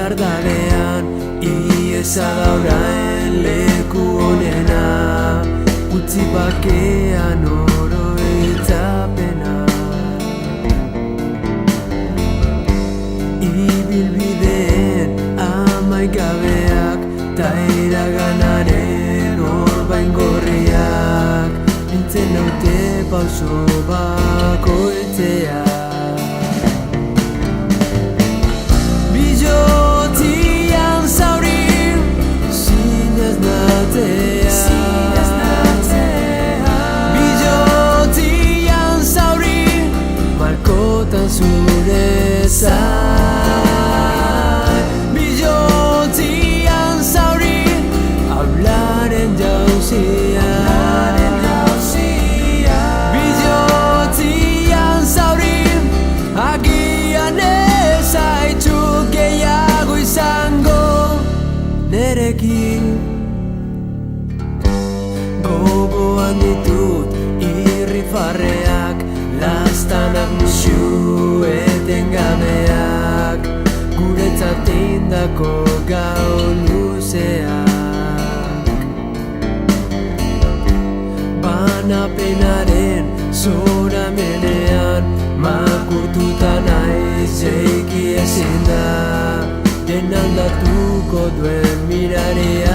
Dardarean iesa gauraen leku honena, utzi bakean oroitzapena. Ibilbideen amaikabeak ta iraganaren orbain gorriak, nintzen naute pauso bakoitzeak. Zure zai bihotzian zauri, hablaren jauzia. Bihotzian zauri, agian ez aitzuk gehiago izango nerekin. Gogoan ditut irrifarreak, lastanak musu etengabeak, guretzat indako gau luzeak. Banapenaren zoramenean, makurtuta naiz jeiki ezin da, den aldatuko duen miraria.